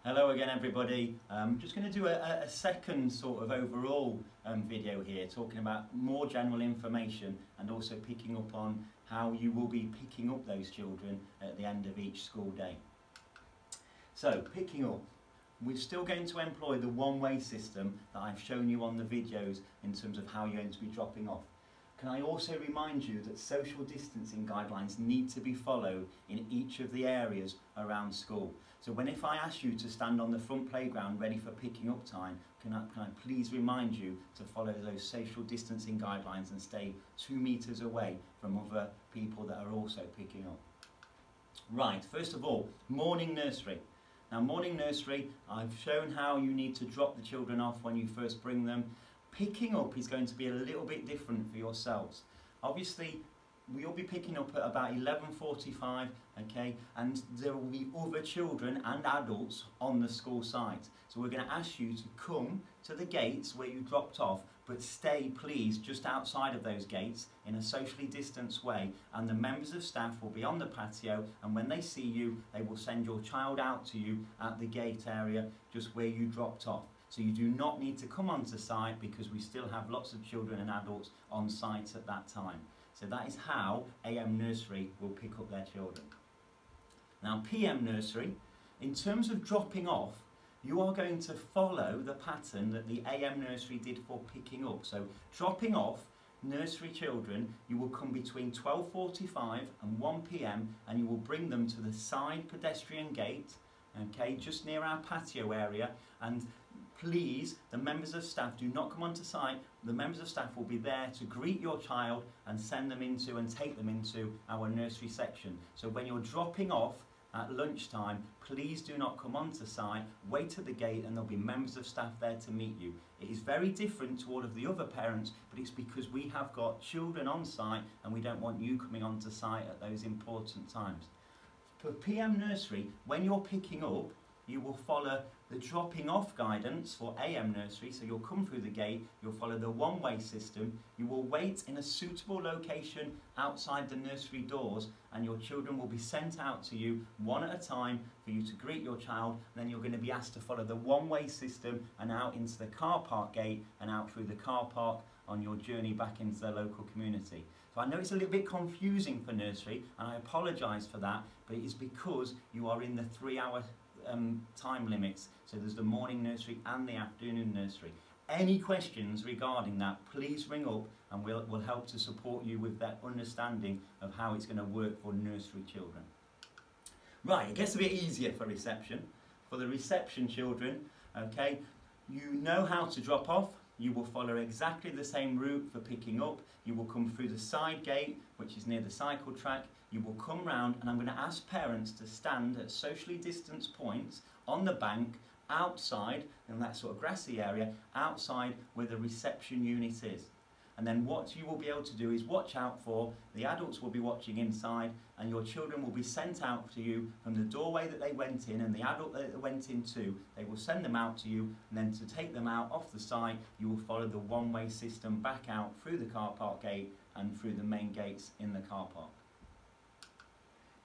Hello again everybody. I'm just going to do a second sort of overall video here, talking about more general information and also picking up on how you will be picking up those children at the end of each school day. So picking up, we're still going to employ the one-way system that I've shown you on the videos in terms of how you're going to be dropping off. Can I also remind you that social distancing guidelines need to be followed in each of the areas around school. So if I ask you to stand on the front playground ready for picking up time, can I please remind you to follow those social distancing guidelines and stay 2 meters away from other people that are also picking up. Right, first of all, morning nursery. Now morning nursery, I've shown how you need to drop the children off when you first bring them. Picking up is going to be a little bit different for yourselves. Obviously, we'll be picking up at about 11:45, okay, and there will be other children and adults on the school site. So we're going to ask you to come to the gates where you dropped off, but stay please just outside of those gates in a socially distanced way, and the members of staff will be on the patio, and when they see you, they will send your child out to you at the gate area just where you dropped off. So you do not need to come onto site because we still have lots of children and adults on site at that time. So that is how AM Nursery will pick up their children. Now PM Nursery, in terms of dropping off, you are going to follow the pattern that the AM Nursery did for picking up. So dropping off nursery children, you will come between 12:45 and 1 PM and you will bring them to the side pedestrian gate, okay, just near our patio area, and please, the members of staff do not come onto site. The members of staff will be there to greet your child and send them into and take them into our nursery section. So when you're dropping off at lunchtime, please do not come onto site, wait at the gate and there'll be members of staff there to meet you. It is very different to all of the other parents, but it's because we have got children on site and we don't want you coming onto site at those important times. For PM Nursery, when you're picking up, you will follow the dropping off guidance for AM Nursery, so you'll come through the gate, you'll follow the one-way system, you will wait in a suitable location outside the nursery doors, and your children will be sent out to you one at a time for you to greet your child. Then you're going to be asked to follow the one-way system and out into the car park gate and out through the car park on your journey back into the local community. So I know it's a little bit confusing for nursery, and I apologise for that, but it is because you are in the 3-hour time limits. So there's the morning nursery and the afternoon nursery. Any questions regarding that, please ring up and we'll help to support you with that understanding of how it's going to work for nursery children. Right, it gets a bit easier for reception. For the reception children, okay, you know how to drop off. You will follow exactly the same route for picking up. You will come through the side gate, which is near the cycle track. You will come round, and I'm going to ask parents to stand at socially distanced points on the bank outside, in that sort of grassy area, outside where the reception unit is. And then what you will be able to do is watch out for, the adults will be watching inside, and your children will be sent out to you from the doorway that they went in, and the adult that they went into, they will send them out to you, and then to take them out off the site, you will follow the one-way system back out through the car park gate and through the main gates in the car park.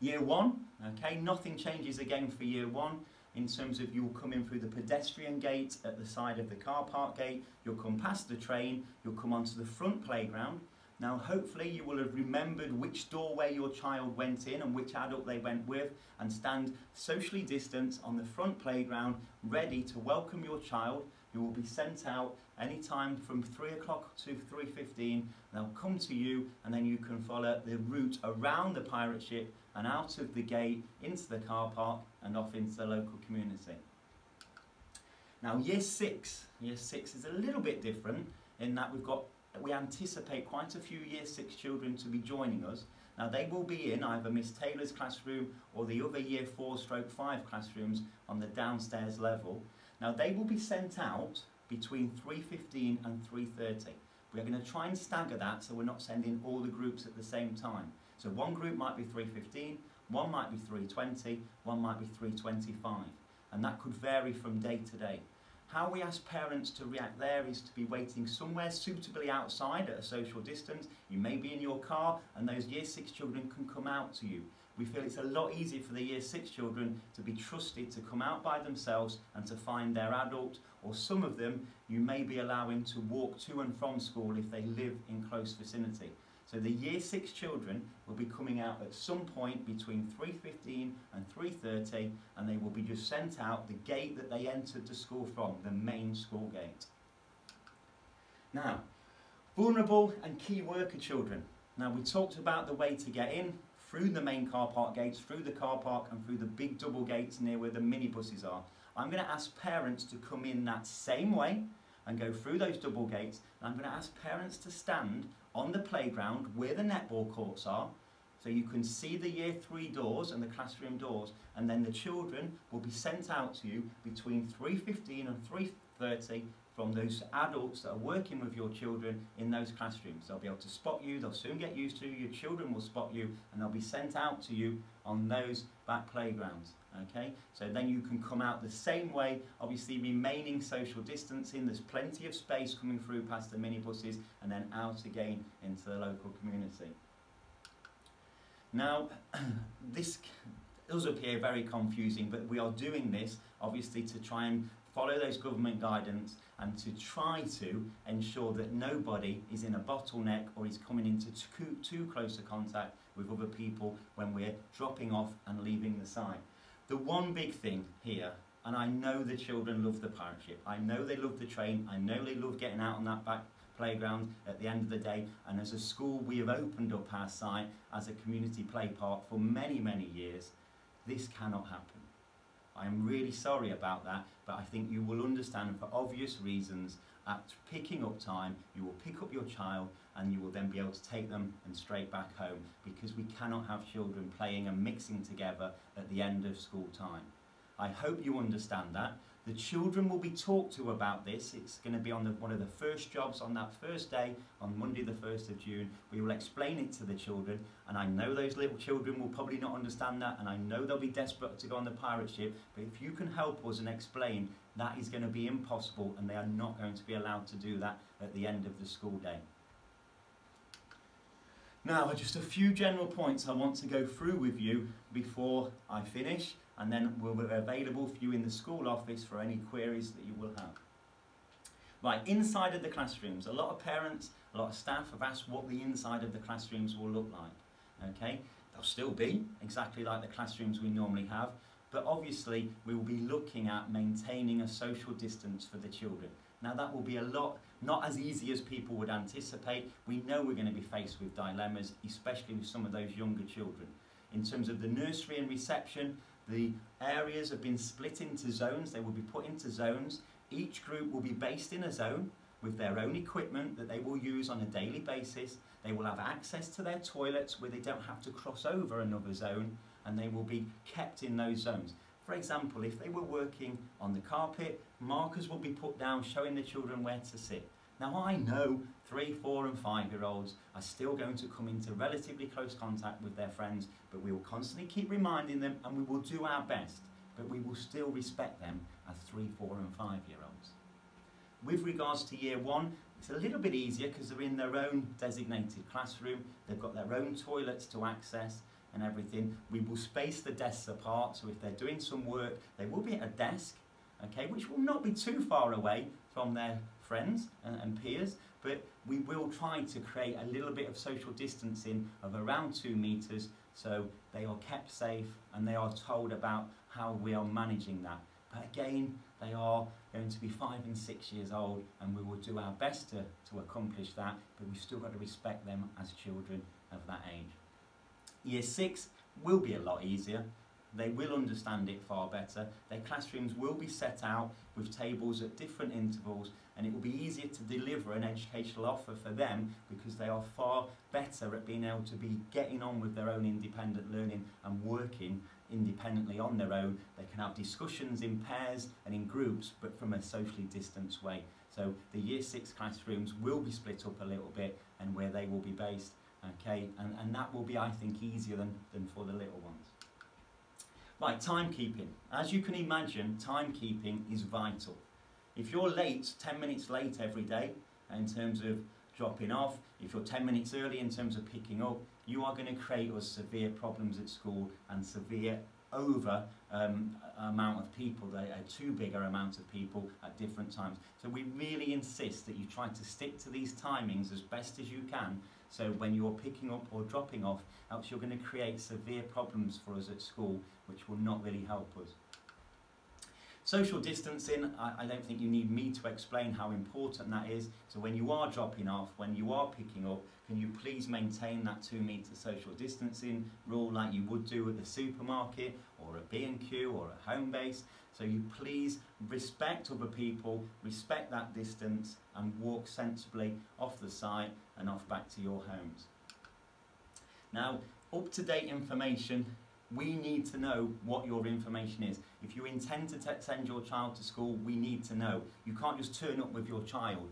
Year 1, okay, nothing changes again for year 1. In terms of you'll come in through the pedestrian gate at the side of the car park gate, you'll come past the train, you'll come onto the front playground. Now hopefully you will have remembered which doorway your child went in and which adult they went with, and stand socially distanced on the front playground ready to welcome your child. You will be sent out any time from 3 o'clock to 3:15. They'll come to you, and then you can follow the route around the pirate ship and out of the gate into the car park and off into the local community. Now year 6 is a little bit different in that we anticipate quite a few year 6 children to be joining us. Now they will be in either Miss Taylor's classroom or the other year 4/5 classrooms on the downstairs level. Now they will be sent out between 3:15 and 3:30. We're going to try and stagger that so we're not sending all the groups at the same time. So one group might be 3:15, one might be 3:20, one might be 3:25, and that could vary from day to day. How we ask parents to react there is to be waiting somewhere suitably outside at a social distance. You may be in your car and those Year 6 children can come out to you. We feel it's a lot easier for the Year 6 children to be trusted to come out by themselves and to find their adult, or some of them you may be allowing to walk to and from school if they live in close vicinity. So the Year 6 children will be coming out at some point between 3:15 and 3:30, and they will be just sent out the gate that they entered the school from, the main school gate. Now, vulnerable and key worker children. Now, we talked about the way to get in through the main car park gates, through the car park and through the big double gates near where the minibuses are. I'm going to ask parents to come in that same way and go through those double gates, and I'm going to ask parents to stand on the playground where the netball courts are, so you can see the Year 3 doors and the classroom doors, and then the children will be sent out to you between 3:15 and 3:30 from those adults that are working with your children in those classrooms. They'll be able to spot you, they'll soon get used to you, your children will spot you, and they'll be sent out to you on those back playgrounds. Okay, so then you can come out the same way, obviously remaining social distancing. There's plenty of space coming through past the minibuses and then out again into the local community. Now, this does appear very confusing, but we are doing this obviously to try and follow those government guidance and to try to ensure that nobody is in a bottleneck or is coming into too close a contact with other people when we're dropping off and leaving the site. The one big thing here, and I know the children love the pirate ship, I know they love the train, I know they love getting out on that back playground at the end of the day, and as a school we have opened up our site as a community play park for many, many years. This cannot happen. I am really sorry about that, but I think you will understand for obvious reasons at picking up time, you will pick up your child and you will then be able to take them and straight back home, because we cannot have children playing and mixing together at the end of school time. I hope you understand that. The children will be talked to about this. It's going to be on one of the first jobs on that first day, on Monday the 1st of June. We will explain it to the children, and I know those little children will probably not understand that, and I know they'll be desperate to go on the pirate ship, but if you can help us and explain, that is going to be impossible, and they are not going to be allowed to do that at the end of the school day. Now, just a few general points I want to go through with you before I finish, and then we'll be available for you in the school office for any queries that you will have. Right, inside of the classrooms, a lot of parents, a lot of staff have asked what the inside of the classrooms will look like. Okay, they'll still be exactly like the classrooms we normally have, but obviously we will be looking at maintaining a social distance for the children. Now that will be a lot, not as easy as people would anticipate. We know we're going to be faced with dilemmas, especially with some of those younger children. In terms of the nursery and reception, the areas have been split into zones. They will be put into zones. Each group will be based in a zone with their own equipment that they will use on a daily basis. They will have access to their toilets where they don't have to cross over another zone, and they will be kept in those zones. For example, if they were working on the carpet, markers will be put down showing the children where to sit. Now I know 3, 4 and 5-year-olds are still going to come into relatively close contact with their friends, but we will constantly keep reminding them, and we will do our best, but we will still respect them as 3, 4 and 5-year-olds. With regards to Year 1, it's a little bit easier because they're in their own designated classroom, they've got their own toilets to access and everything. We will space the desks apart, so if they're doing some work, they will be at a desk, okay, which will not be too far away from their friends and peers, but we will try to create a little bit of social distancing of around 2 meters, so they are kept safe and they are told about how we are managing that. But again, they are going to be 5 and 6 years old, and we will do our best to accomplish that, but we've still got to respect them as children of that age. Year 6 will be a lot easier. They will understand it far better. Their classrooms will be set out with tables at different intervals, and it will be easier to deliver an educational offer for them because they are far better at being able to be getting on with their own independent learning and working independently on their own. They can have discussions in pairs and in groups, but from a socially distanced way. So the Year 6 classrooms will be split up a little bit and where they will be based, okay, and that will be, I think, easier than for the little ones. Right, timekeeping. As you can imagine, timekeeping is vital. If you're late, 10 minutes late every day in terms of dropping off, if you're 10 minutes early in terms of picking up, you are going to create us severe problems at school and severe over amount of people, a too bigger amount of people at different times. So we really insist that you try to stick to these timings as best as you can, so when you're picking up or dropping off, else you're going to create severe problems for us at school, which will not really help us. Social distancing, I don't think you need me to explain how important that is. So when you are dropping off, when you are picking up, can you please maintain that 2 metre social distancing rule like you would do at the supermarket or a B&Q or a home base? So you please respect other people, respect that distance and walk sensibly off the site and off back to your homes. Now, up-to-date information, we need to know what your information is. If you intend to send your child to school, we need to know. You can't just turn up with your child,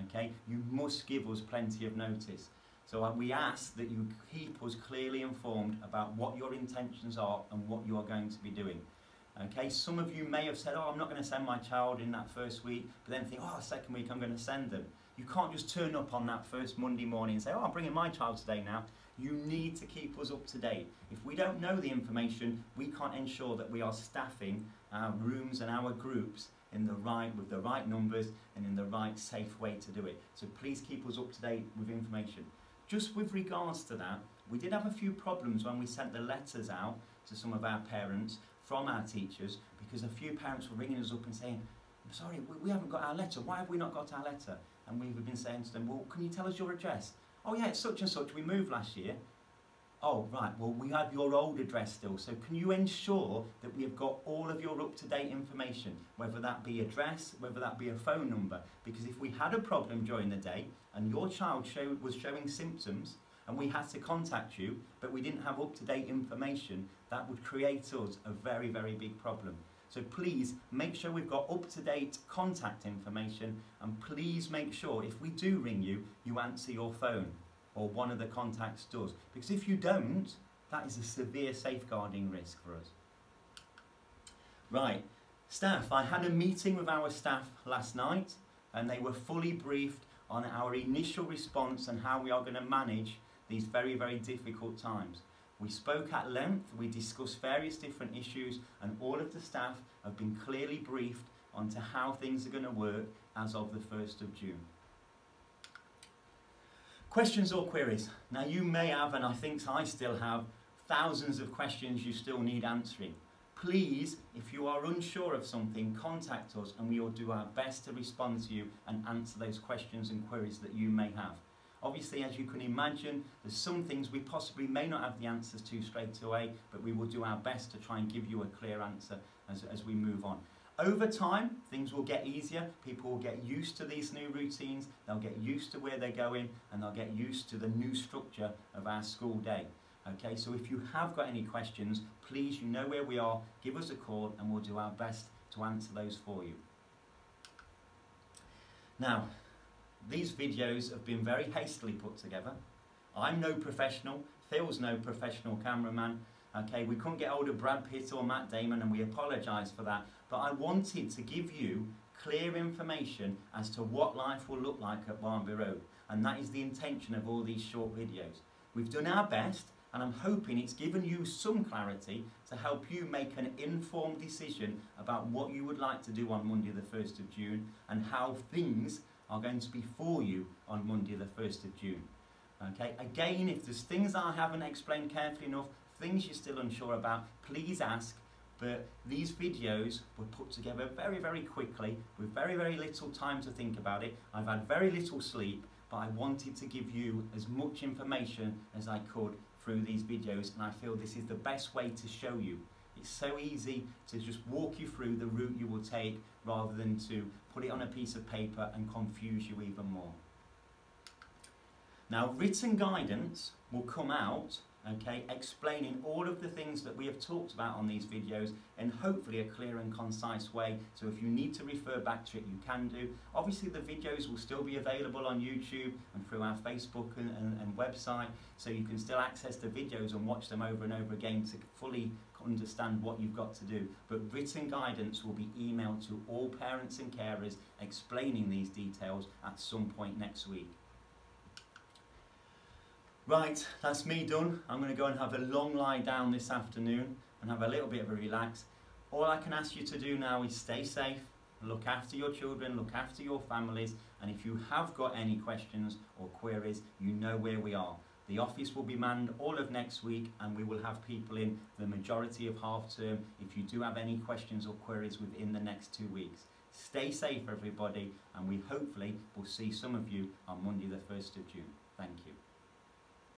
okay? You must give us plenty of notice. So we ask that you keep us clearly informed about what your intentions are and what you are going to be doing. Okay, some of you may have said, oh, I'm not going to send my child in that first week, but then think, oh, second week I'm going to send them. You can't just turn up on that first Monday morning and say, oh, I'm bringing my child today now. You need to keep us up to date. If we don't know the information, we can't ensure that we are staffing our rooms and our groups with the right numbers and in the right safe way to do it. So please keep us up to date with information. Just with regards to that, we did have a few problems when we sent the letters out to some of our parents from our teachers, because a few parents were ringing us up and saying, I'm sorry, we haven't got our letter. Why have we not got our letter? And we've been saying to them, well, can you tell us your address? Oh yeah, it's such and such, we moved last year. Oh right, well we have your old address still, so can you ensure that we have got all of your up-to-date information, whether that be address, whether that be a phone number, because if we had a problem during the day and your child was showing symptoms and we had to contact you but we didn't have up-to-date information, that would create us a very, very big problem. So please make sure we've got up-to-date contact information, and please make sure if we do ring you, you answer your phone or one of the contacts does. Because if you don't, that is a severe safeguarding risk for us. Right, staff, I had a meeting with our staff last night and they were fully briefed on our initial response and how we are going to manage these very, very difficult times. We spoke at length, we discussed various different issues, and all of the staff have been clearly briefed onto how things are going to work as of the 1st of June. Questions or queries? Now you may have, and I think I still have, thousands of questions you still need answering. Please, if you are unsure of something, contact us and we will do our best to respond to you and answer those questions and queries that you may have. Obviously, as you can imagine, there's some things we possibly may not have the answers to straight away, but we will do our best to try and give you a clear answer as we move on. Over time, things will get easier. People will get used to these new routines, they'll get used to where they're going, and they'll get used to the new structure of our school day. Okay, so if you have got any questions, please, you know where we are, give us a call and we'll do our best to answer those for you. Now, these videos have been very hastily put together. I'm no professional, Phil's no professional cameraman. Okay, we couldn't get hold of Brad Pitt or Matt Damon and we apologise for that. But I wanted to give you clear information as to what life will look like at Barnby Road. And that is the intention of all these short videos. We've done our best and I'm hoping it's given you some clarity to help you make an informed decision about what you would like to do on Monday the 1st of June and how things are going to be for you on Monday the 1st of June. Okay, again, if there's things I haven't explained carefully enough, things you're still unsure about, please ask. But these videos were put together very, very quickly with very, very little time to think about it. I've had very little sleep, but I wanted to give you as much information as I could through these videos, and I feel this is the best way to show you. It's so easy to just walk you through the route you will take rather than to put it on a piece of paper and confuse you even more. Now, written guidance will come out okay, explaining all of the things that we have talked about on these videos in hopefully a clear and concise way. So if you need to refer back to it, you can do. Obviously the videos will still be available on YouTube and through our Facebook and website, so you can still access the videos and watch them over and over again to fully understand what you've got to do. But written guidance will be emailed to all parents and carers explaining these details at some point next week. Right, that's me done. I'm going to go and have a long lie down this afternoon and have a little bit of a relax. All I can ask you to do now is stay safe, look after your children, look after your families, and if you have got any questions or queries, you know where we are. The office will be manned all of next week, and we will have people in the majority of half term if you do have any questions or queries within the next 2 weeks. Stay safe everybody, and we hopefully will see some of you on Monday the 1st of June. Thank you.